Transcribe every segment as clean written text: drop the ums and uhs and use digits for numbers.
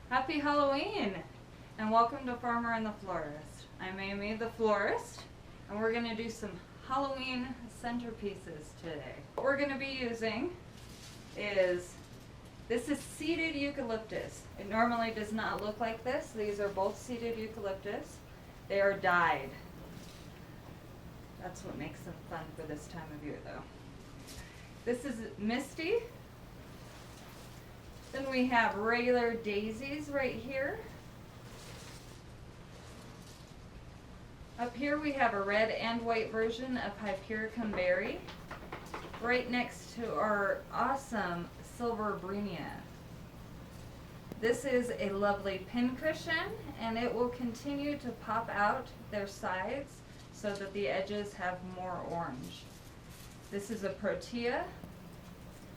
Happy Halloween and welcome to Farmer and the Florist. I'm Amy the Florist and we're going to do some Halloween centerpieces today. What we're going to be using is, this is seeded eucalyptus. It normally does not look like this. These are both seeded eucalyptus. They are dyed. That's what makes them fun for this time of year though. This is Misty. Then we have regular daisies right here. Up here we have a red and white version of Hypericum berry, right next to our awesome silver brenia. This is a lovely pincushion and it will continue to pop out their sides so that the edges have more orange. This is a protea.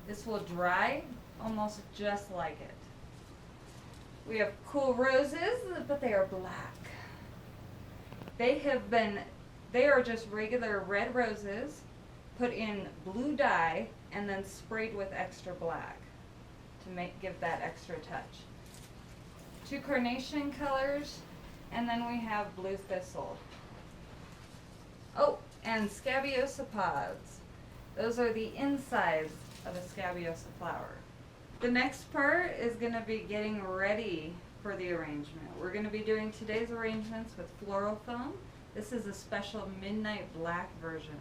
This will dry almost just like it. We have cool roses, but they are black. They are just regular red roses put in blue dye and then sprayed with extra black to give that extra touch. 2 carnation colors, and then we have blue thistle. Oh, and scabiosa pods. Those are the insides of a scabiosa flower. The next part is going to be getting ready for the arrangement. We're going to be doing today's arrangements with floral foam. This is a special midnight black version,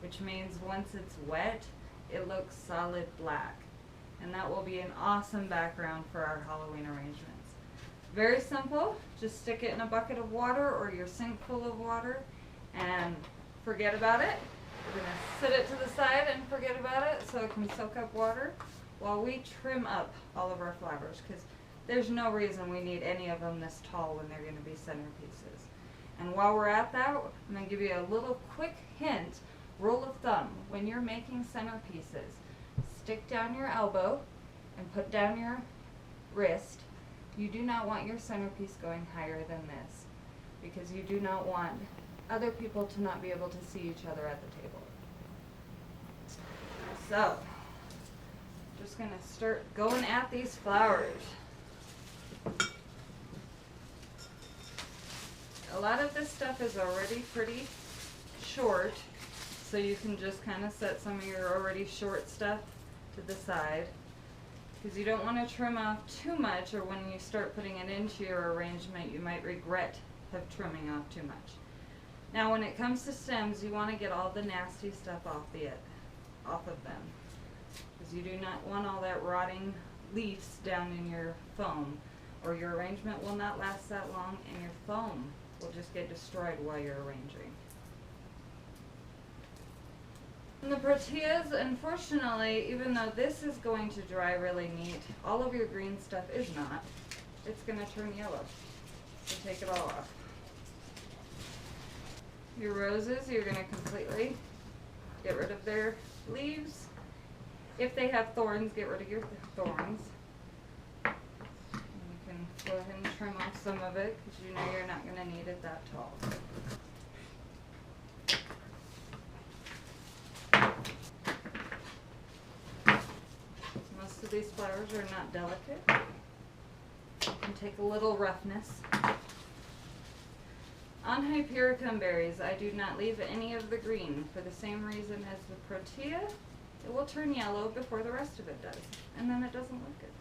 which means once it's wet, it looks solid black. And that will be an awesome background for our Halloween arrangements. Very simple. Just stick it in a bucket of water or your sink full of water and forget about it. We're going to set it to the side and forget about it so it can soak up water while we trim up all of our flowers, because there's no reason we need any of them this tall when they're going to be centerpieces. And while we're at that, I'm going to give you a little quick hint, rule of thumb. When you're making centerpieces, stick down your elbow and put down your wrist. You do not want your centerpiece going higher than this, because you do not want other people to not be able to see each other at the table. So, just going to start going at these flowers. A lot of this stuff is already pretty short, so you can just kind of set some of your already short stuff to the side, because you don't want to trim off too much, or when you start putting it into your arrangement you might regret trimming off too much. Now when it comes to stems, you want to get all the nasty stuff off of them, because you do not want all that rotting leaves down in your foam, or your arrangement will not last that long and your foam will just get destroyed while you're arranging. And the proteas, unfortunately, even though this is going to dry really neat, all of your green stuff is not. It's going to turn yellow, so take it all off. Your roses, you're going to completely get rid of their leaves. If they have thorns, get rid of your thorns. And you can go ahead and trim off some of it, because you know you're not going to need it that tall. Most of these flowers are not delicate. You can take a little roughness. On Hypericum berries, I do not leave any of the green for the same reason as the protea. It will turn yellow before the rest of it does, and then it doesn't look good.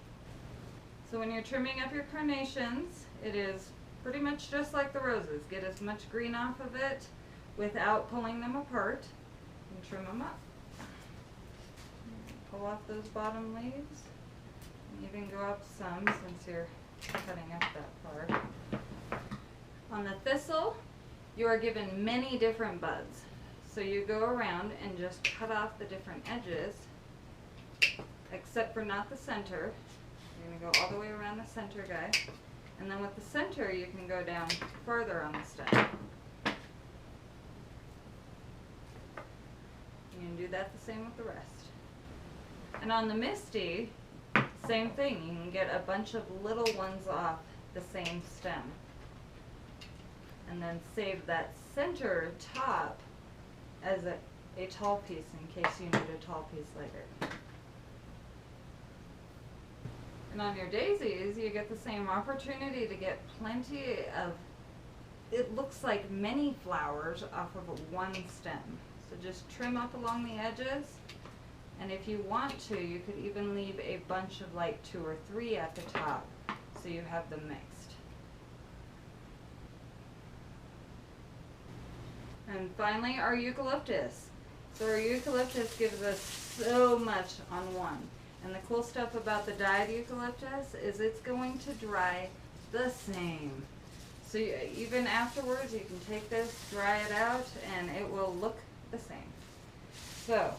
So when you're trimming up your carnations, it is pretty much just like the roses. Get as much green off of it without pulling them apart, and trim them up. Pull off those bottom leaves, and even go up some since you're cutting up that far. On the thistle, you are given many different buds. So you go around and just cut off the different edges, except for not the center. You're going to go all the way around the center guy. And then with the center, you can go down further on the stem. You can do that the same with the rest. And on the Misty, same thing. You can get a bunch of little ones off the same stem. And then save that center top as a tall piece in case you need a tall piece later. And on your daisies, you get the same opportunity to get plenty of, it looks like many flowers off of one stem. So just trim up along the edges. And if you want to, you could even leave a bunch of like 2 or 3 at the top so you have them mixed. And finally, our eucalyptus. So our eucalyptus gives us so much on one. And the cool stuff about the dyed eucalyptus is it's going to dry the same. So even afterwards, you can take this, dry it out, and it will look the same. So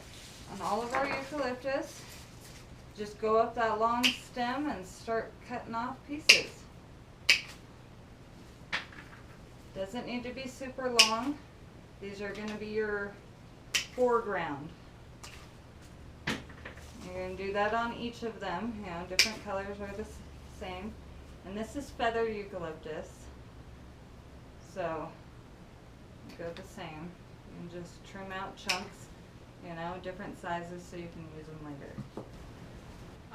on all of our eucalyptus, just go up that long stem and start cutting off pieces. Doesn't need to be super long. These are going to be your foreground. You're going to do that on each of them. You know, different colors are the same. And this is feather eucalyptus. So, go the same. You can just trim out chunks, you know, different sizes so you can use them later.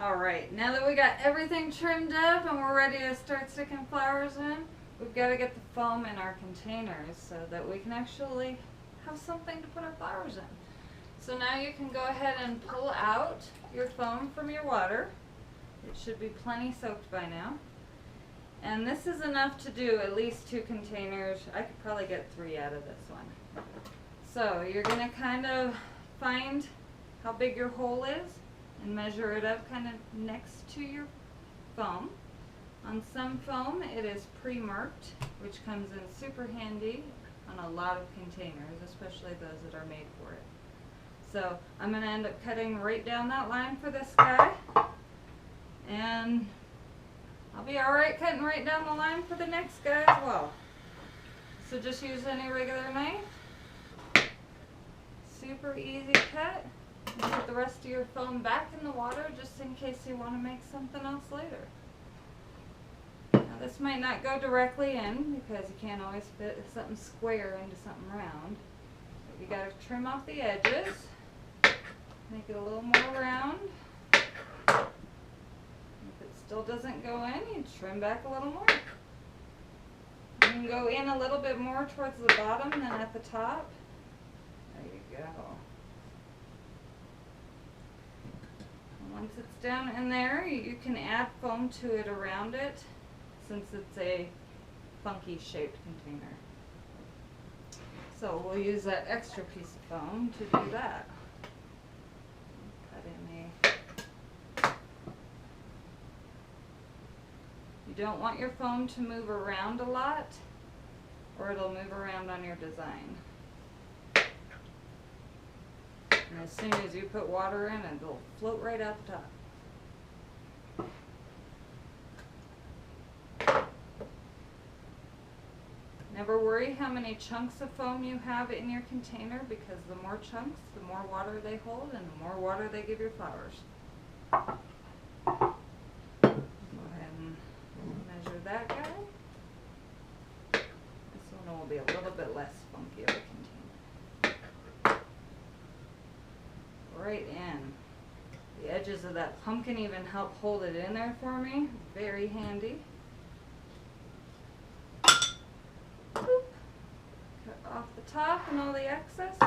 Alright, now that we got everything trimmed up and we're ready to start sticking flowers in, we've got to get the foam in our containers so that we can actually have something to put our flowers in. So now you can go ahead and pull out your foam from your water. It should be plenty soaked by now. And this is enough to do at least 2 containers. I could probably get 3 out of this one. So you're going to kind of find how big your hole is and measure it up kind of next to your foam. On some foam it is pre-marked, which comes in super handy on a lot of containers, especially those that are made for it. So I'm going to end up cutting right down that line for this guy, and I'll be alright cutting right down the line for the next guy as well. So just use any regular knife. Super easy cut. And put the rest of your foam back in the water just in case you want to make something else later. Now this might not go directly in because you can't always fit something square into something round. But you got to trim off the edges. Make it a little more round. If it still doesn't go in, you trim back a little more. You can go in a little bit more towards the bottom than at the top. There you go. And once it's down in there, you can add foam to it around it since it's a funky shaped container. So we'll use that extra piece of foam to do that. You don't want your foam to move around a lot or it'll move around on your design. And as soon as you put water in, it'll float right out the top. Never worry how many chunks of foam you have in your container, because the more chunks, the more water they hold and the more water they give your flowers. Go ahead and measure that guy. This one will be a little bit less funky of a container. Right in. The edges of that pumpkin even help hold it in there for me. Very handy. Boop. Cut off the top and all the excess.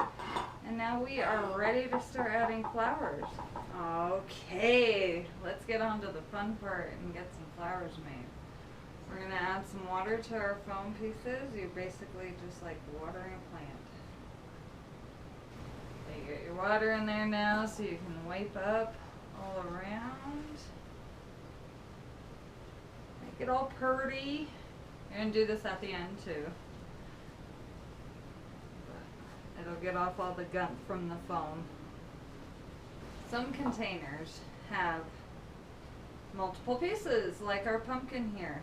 And now we are ready to start adding flowers. Okay, let's get on to the fun part and get some flowers made. We're going to add some water to our foam pieces. You basically just like watering a plant. You get your water in there now so you can wipe up all around. Make it all purty. You're going to do this at the end too. It'll get off all the gunk from the foam. Some containers have multiple pieces, like our pumpkin here.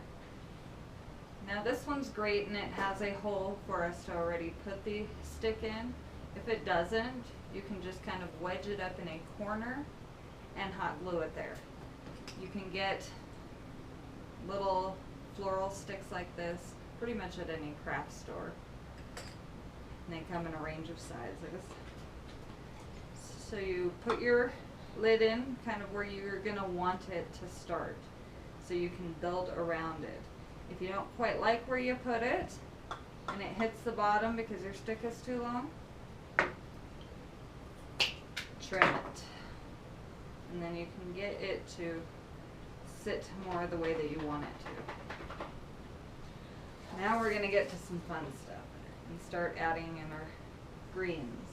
Now this one's great and it has a hole for us to already put the stick in. If it doesn't, you can just kind of wedge it up in a corner and hot glue it there. You can get little floral sticks like this pretty much at any craft store. And they come in a range of sizes. So you put your lid in kind of where you're going to want it to start. so you can build around it. If you don't quite like where you put it and it hits the bottom because your stick is too long, trim it. And then you can get it to sit more the way that you want it to. Now we're going to get to some fun stuff and start adding in our greens.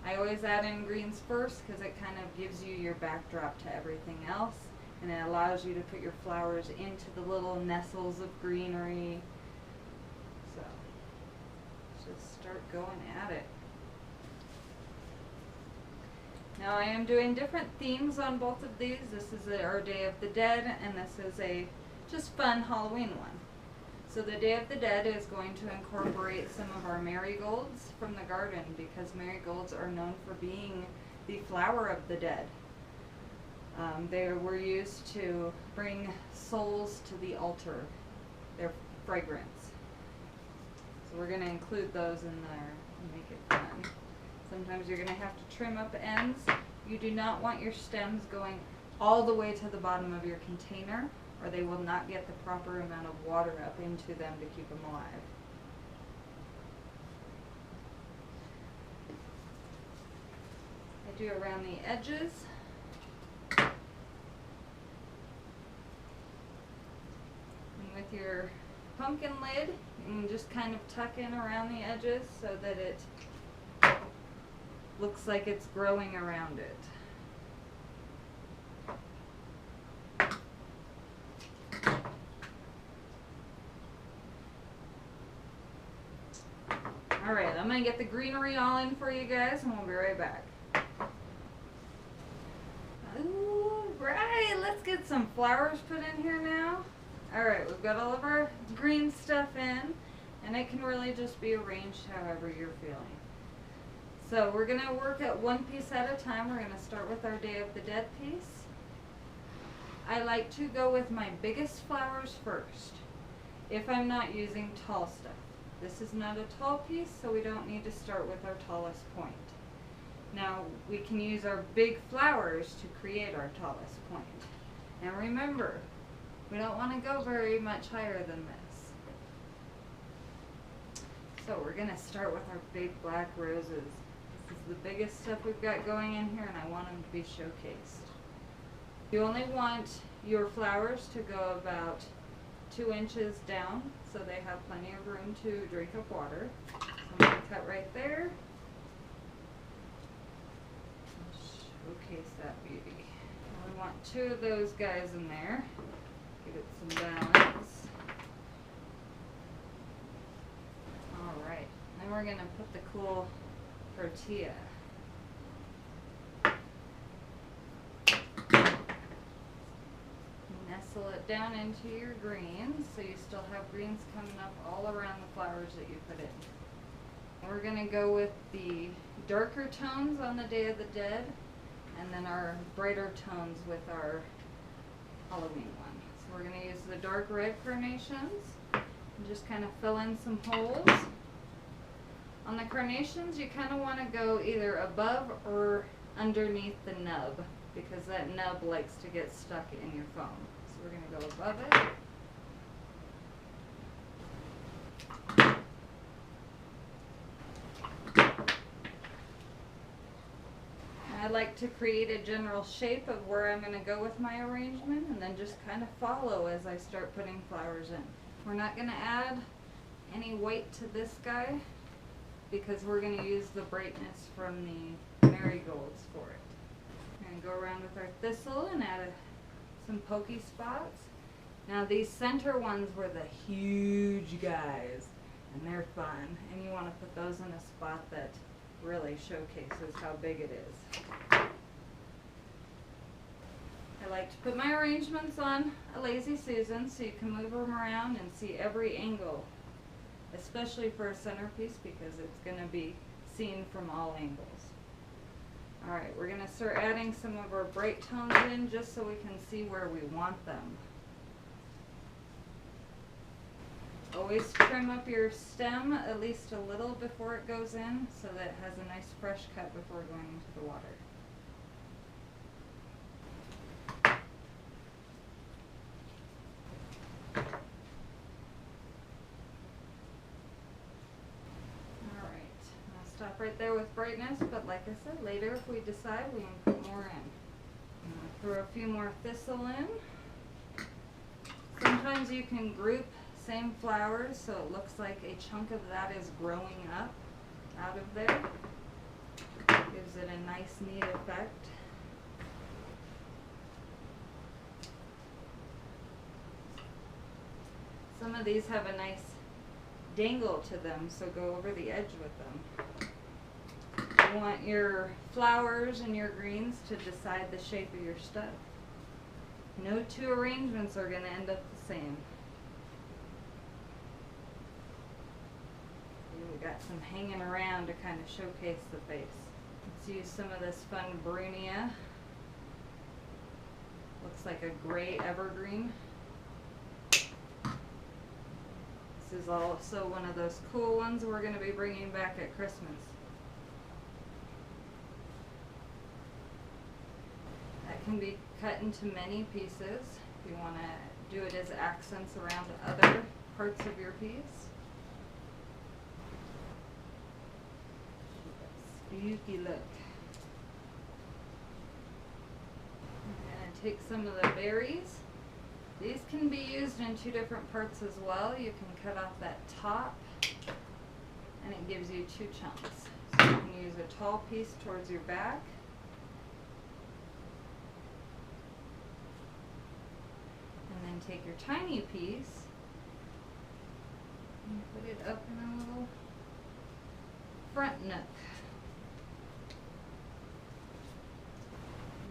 I always add in greens first because it kind of gives you your backdrop to everything else, and it allows you to put your flowers into the little nestles of greenery. So just start going at it. Now I am doing different themes on both of these. This is our Day of the Dead, and this is a just fun Halloween one. So the Day of the Dead is going to incorporate some of our marigolds from the garden, because marigolds are known for being the flower of the dead. They were used to bring souls to the altar, their fragrance. So we're going to include those in there and make it fun. Sometimes you're going to have to trim up ends. You do not want your stems going all the way to the bottom of your container, or they will not get the proper amount of water up into them to keep them alive. I do around the edges. And with your pumpkin lid, you can just kind of tuck in around the edges so that it looks like it's growing around it. Alright, I'm going to get the greenery all in for you guys, and we'll be right back. Alright, let's get some flowers put in here now. Alright, we've got all of our green stuff in, and it can really just be arranged however you're feeling. So we're going to work at one piece at a time. We're going to start with our Day of the Dead piece. I like to go with my biggest flowers first, if I'm not using tall stuff. This is not a tall piece, so we don't need to start with our tallest point. Now, we can use our big flowers to create our tallest point. And remember, we don't want to go very much higher than this. So we're going to start with our big black roses. This is the biggest stuff we've got going in here, and I want them to be showcased. You only want your flowers to go about 2 inches down, so they have plenty of room to drink up water. So I'm going to cut right there. Showcase that beauty. And we want 2 of those guys in there. Give it some balance. Alright, then we're going to put the cool tortilla. Nestle it down into your greens, so you still have greens coming up all around the flowers that you put in. We're going to go with the darker tones on the Day of the Dead, and then our brighter tones with our Halloween one. So we're going to use the dark red carnations and just kind of fill in some holes. On the carnations, you kind of want to go either above or underneath the nub, because that nub likes to get stuck in your foam. So we're going to go above it. I like to create a general shape of where I'm going to go with my arrangement, and then just kind of follow as I start putting flowers in. We're not going to add any weight to this guy, because we're going to use the brightness from the marigolds for it. We're going to go around with our thistle and add some pokey spots. Now these center ones were the huge guys, and they're fun, and you want to put those in a spot that really showcases how big it is. I like to put my arrangements on a Lazy Susan so you can move them around and see every angle, especially for a centerpiece, because it's going to be seen from all angles. Alright, we're going to start adding some of our bright tones in just so we can see where we want them. Always trim up your stem at least a little before it goes in, so that it has a nice fresh cut before going into the water. right there with brightness, but like I said, later if we decide, we can put more in. Throw a few more thistle in. Sometimes you can group same flowers so it looks like a chunk of that is growing up out of there. Gives it a nice, neat effect. Some of these have a nice dangle to them, so go over the edge with them. You want your flowers and your greens to decide the shape of your stud. No two arrangements are going to end up the same. We got some hanging around to kind of showcase the face. Let's use some of this fun Brunia. Looks like a gray evergreen. This is also one of those cool ones we're going to be bringing back at Christmas. That can be cut into many pieces if you want to do it as accents around other parts of your piece. Spooky look. I'm going to take some of the berries. These can be used in two different parts as well. You can cut off that top and it gives you two chunks. So you can use a tall piece towards your back. And then take your tiny piece and put it up in a little front nook.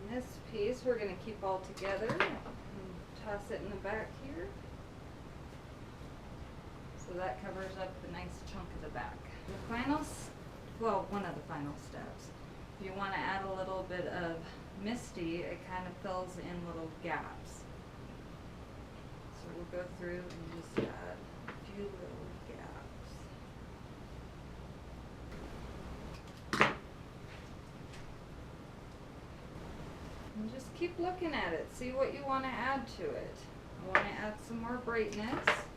And this piece we're going to keep all together. Toss it in the back here. So that covers up the nice chunk of the back. The final, well, one of the final steps. If you want to add a little bit of misty, it kind of fills in little gaps. So we'll go through and just add a few little gaps. And just keep looking at it. See what you want to add to it. I want to add some more brightness. Add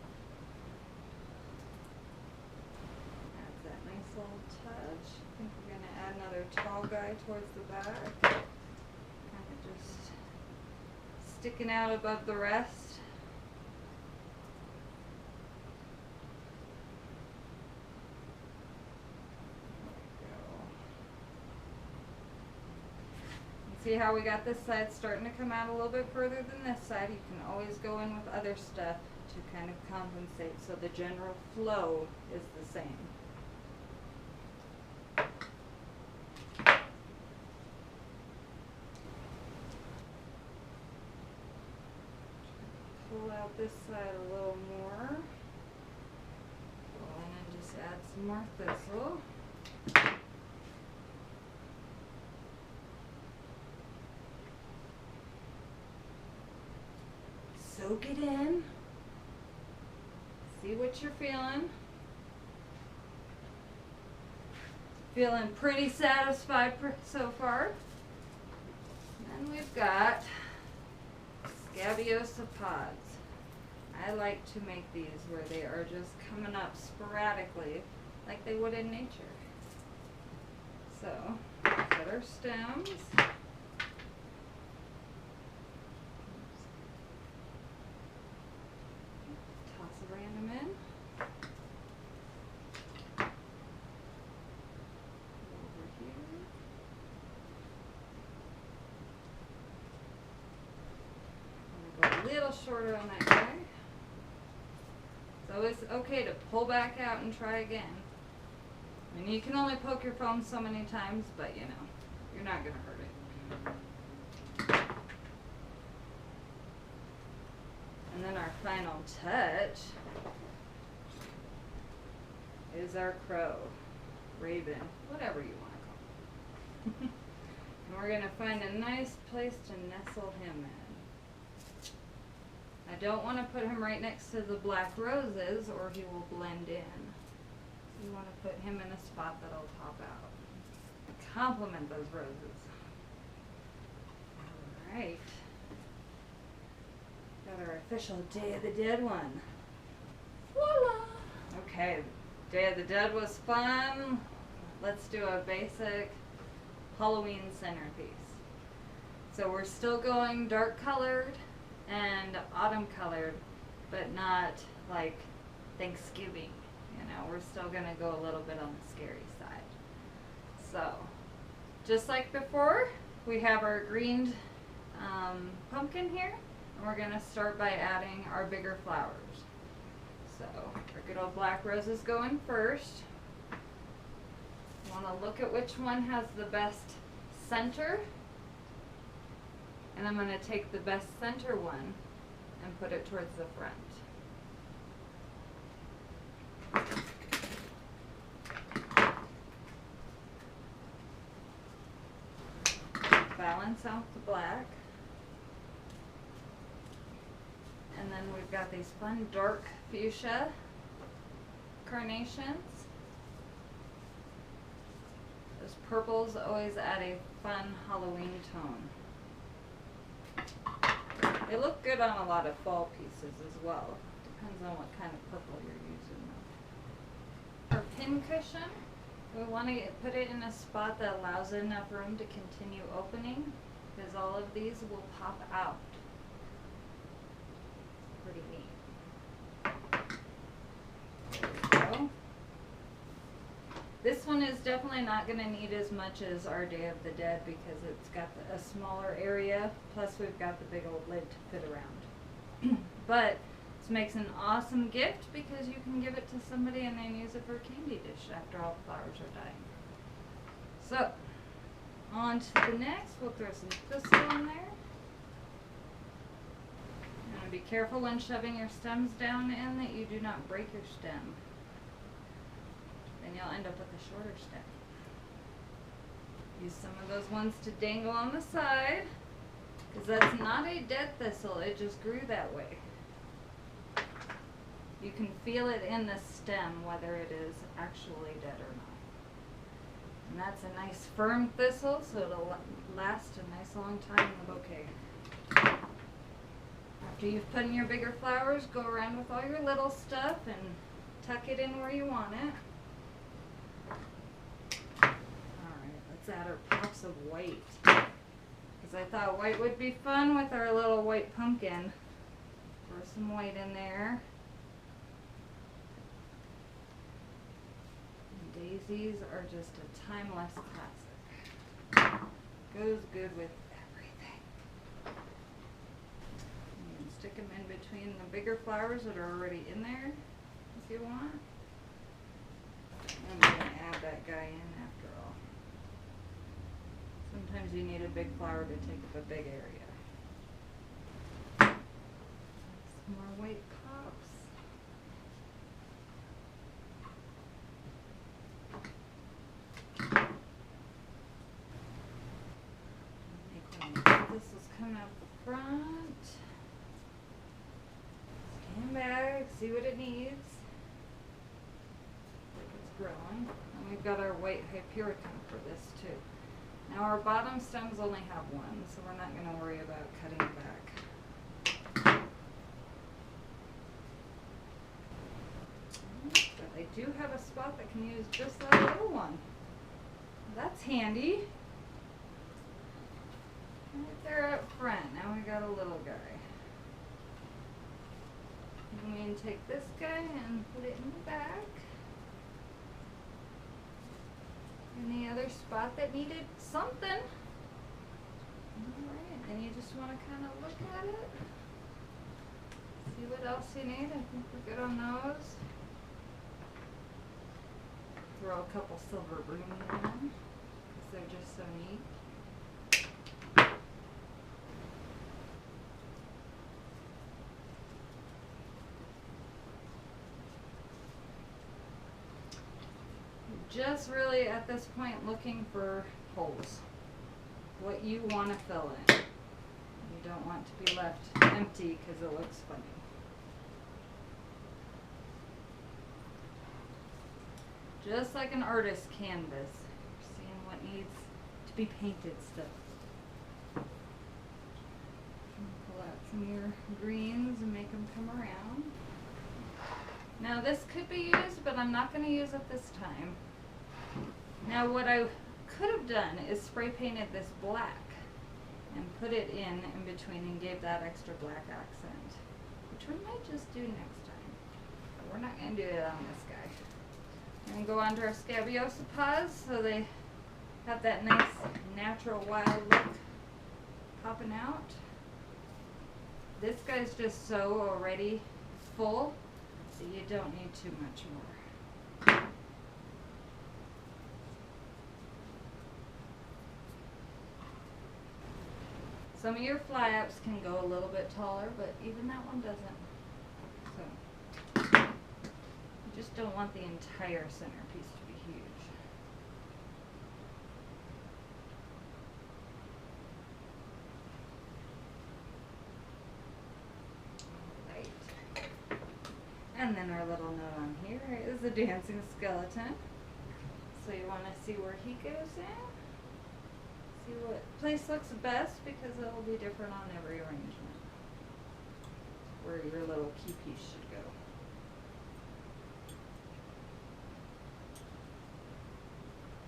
that nice little touch. I think we're going to add another tall guy towards the back. Kind of just sticking out above the rest. See how we got this side starting to come out a little bit further than this side? You can always go in with other stuff to kind of compensate so the general flow is the same. Pull out this side a little more. Go in and just add some more thistle. Soak it in. See what you're feeling. Feeling pretty satisfied so far. And then we've got Scabiosa pods. I like to make these where they are just coming up sporadically like they would in nature. So, got our stems. Random in. Over here. I'm going to go a little shorter on that guy. So it's okay to pull back out and try again. I mean, you can only poke your foam so many times, but you know, you're not going to hurt it. And then our final touch is our crow, raven, whatever you want to call him. And we're going to find a nice place to nestle him in. I don't want to put him right next to the black roses or he will blend in. You want to put him in a spot that'll pop out. Complement those roses. All right. Got our official Day of the Dead one. Voila! Okay, Day of the Dead was fun. let's do a basic Halloween centerpiece. So we're still going dark colored and autumn colored, but not like Thanksgiving. You know, we're still gonna go a little bit on the scary side. So, just like before, we have our greened pumpkin here, and we're gonna start by adding our bigger flowers. So, our good old black roses go in first. You wanna look at which one has the best center, and I'm gonna take the best center one and put it towards the front. Balance out the black. And then we've got these fun dark fuchsia carnations. Those purples always add a fun Halloween tone. They look good on a lot of fall pieces as well. Depends on what kind of purple you're using. Our pin cushion, we want to put it in a spot that allows enough room to continue opening, because all of these will pop out. Pretty neat. There we go. This one is definitely not going to need as much as our Day of the Dead because it's got a smaller area, plus we've got the big old lid to fit around. But this makes an awesome gift because you can give it to somebody and then use it for a candy dish after all the flowers are dying. So, on to the next, we'll throw some thistle in there. And be careful when shoving your stems down in that you do not break your stem. Then you'll end up with a shorter stem. Use some of those ones to dangle on the side, because that's not a dead thistle, it just grew that way. You can feel it in the stem whether it is actually dead or not. And that's a nice firm thistle, so it'll last a nice long time in the bouquet. After you've put in your bigger flowers, go around with all your little stuff and tuck it in where you want it. Alright, let's add our pops of white. Because I thought white would be fun with our little white pumpkin. Throw some white in there. And daisies are just a timeless classic. Goes good with everything. You can stick them in between the bigger flowers that are already in there if you want. I'm going to add that guy in after all. Sometimes you need a big flower to take up a big area. Some more white pops. This is coming up the front. Stand back, see what it needs. It's growing. And we've got our white Hyperion for this too. Now our bottom stems only have one, so we're not going to worry about cutting back. But I do have a spot that can use just that little one. That's handy. Right there up front. Now we got a little guy. And we can take this guy and put it in the back. Any other spot that needed something? Alright, then you just want to kind of look at it. See what else you need. I think we're good on those. Throw a couple silver brooms in because they're just so neat. Just really at this point looking for holes. What you want to fill in. You don't want to be left empty because it looks funny. Just like an artist's canvas. You're seeing what needs to be painted still. Pull out some of your greens and make them come around. Now this could be used, but I'm not going to use it this time. Now what I could have done is spray painted this black and put it in between and gave that extra black accent, which we might just do next time. But we're not going to do it on this guy. We're going to go on to our Scabiosa paws so they have that nice natural wild look popping out. This guy's just so already full that you don't need too much more. Some of your fly-ups can go a little bit taller, but even that one doesn't. So, you just don't want the entire centerpiece to be huge. Alright. And then our little note on here is a dancing skeleton. So you want to see where he goes in. See what place looks best because it will be different on every arrangement. Where your little key piece should go.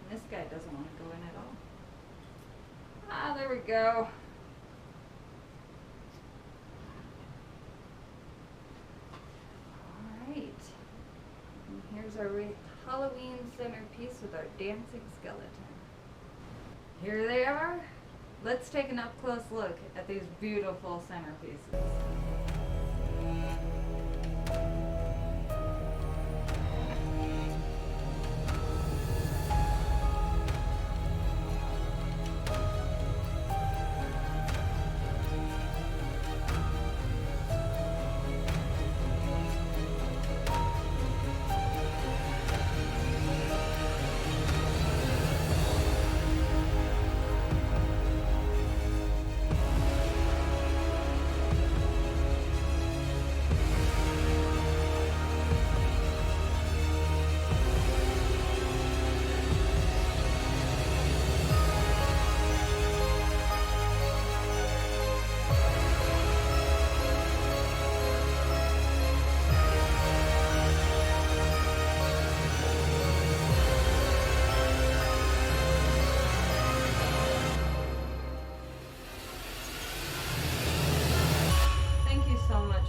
And this guy doesn't want to go in at all. Ah, there we go. Alright. And here's our Halloween centerpiece with our dancing skeleton. Here they are. Let's take an up-close look at these beautiful centerpieces.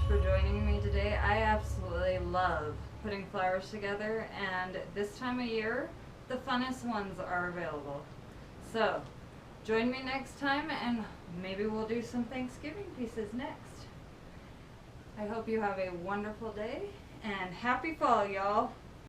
For joining me today. I absolutely love putting flowers together, and this time of year the funnest ones are available. So join me next time and maybe we'll do some Thanksgiving pieces next. I hope you have a wonderful day and happy fall, y'all.